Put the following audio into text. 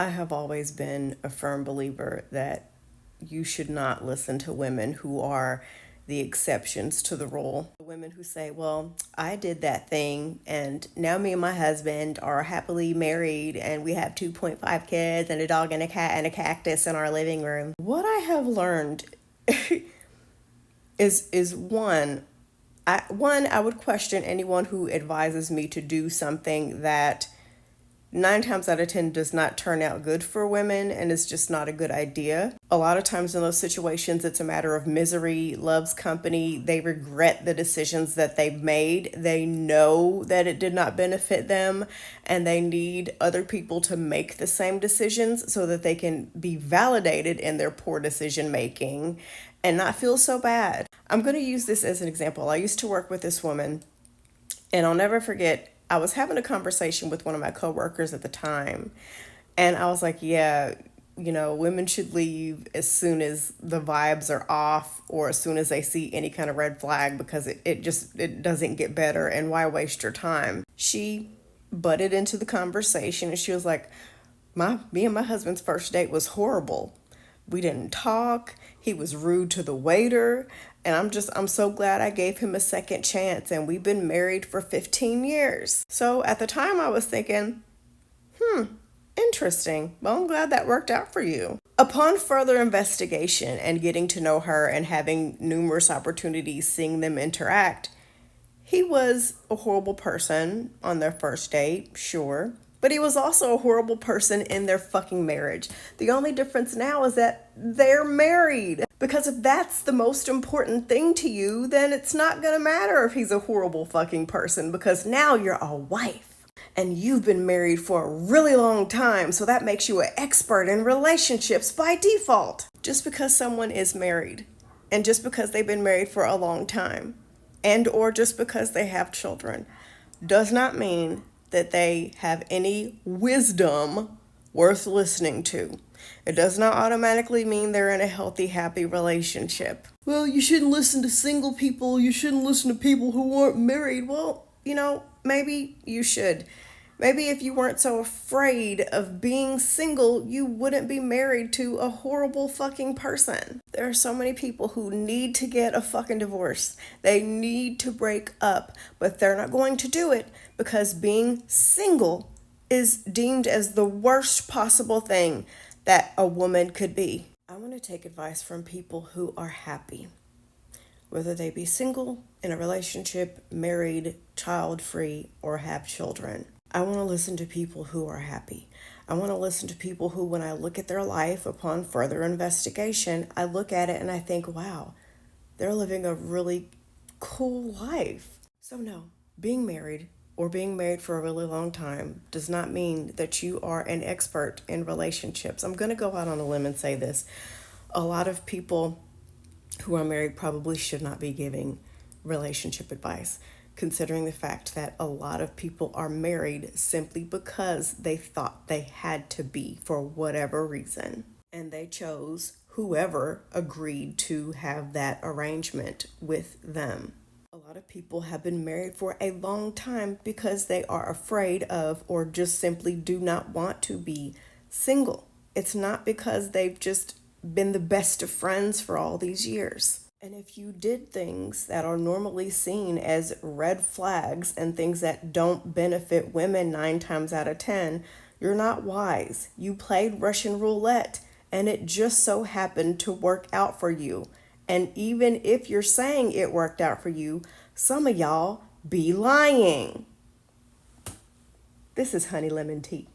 I have always been a firm believer that you should not listen to women who are the exceptions to the rule. The women who say, well, I did that thing and now me and my husband are happily married and we have 2.5 kids and a dog and a cat and a cactus in our living room. What I have learned is I would question anyone who advises me to do something that 9 times out of 10 does not turn out good for women and is just not a good idea. A lot of times in those situations, it's a matter of misery loves company. They regret the decisions that they've made. They know that it did not benefit them and they need other people to make the same decisions so that they can be validated in their poor decision making and not feel so bad. I'm going to use this as an example. I used to work with this woman and I'll never forget, I was having a conversation with one of my coworkers at the time, and I was like, yeah, women should leave as soon as the vibes are off or as soon as they see any kind of red flag because it doesn't get better, and why waste your time? She butted into the conversation and she was like, me and my husband's first date was horrible. We didn't talk. He was rude to the waiter. And I'm so glad I gave him a second chance. And we've been married for 15 years. So at the time I was thinking, interesting. Well, I'm glad that worked out for you. Upon further investigation and getting to know her and having numerous opportunities seeing them interact, he was a horrible person on their first date, sure. But he was also a horrible person in their fucking marriage. The only difference now is that they're married. Because if that's the most important thing to you, then it's not gonna matter if he's a horrible fucking person because now you're a wife. And you've been married for a really long time, so that makes you an expert in relationships by default. Just because someone is married, and just because they've been married for a long time, and or just because they have children, does not mean that they have any wisdom worth listening to. It does not automatically mean they're in a healthy, happy relationship. Well, you shouldn't listen to single people. You shouldn't listen to people who aren't married. Well, maybe you should. Maybe if you weren't so afraid of being single, you wouldn't be married to a horrible fucking person. There are so many people who need to get a fucking divorce. They need to break up, but they're not going to do it because being single is deemed as the worst possible thing that a woman could be. I want to take advice from people who are happy, whether they be single, in a relationship, married, child-free, or have children. I want to listen to people who are happy. I want to listen to people who, when I look at their life upon further investigation, I look at it and I think, wow, they're living a really cool life. So no, being married or being married for a really long time does not mean that you are an expert in relationships. I'm going to go out on a limb and say this. A lot of people who are married probably should not be giving relationship advice, considering the fact that a lot of people are married simply because they thought they had to be for whatever reason. And they chose whoever agreed to have that arrangement with them. A lot of people have been married for a long time because they are afraid of or just simply do not want to be single. It's not because they've just been the best of friends for all these years. And if you did things that are normally seen as red flags and things that don't benefit women 9 times out of 10, you're not wise. You played Russian roulette and it just so happened to work out for you. And even if you're saying it worked out for you, some of y'all be lying. This is Honey Lemon Tea.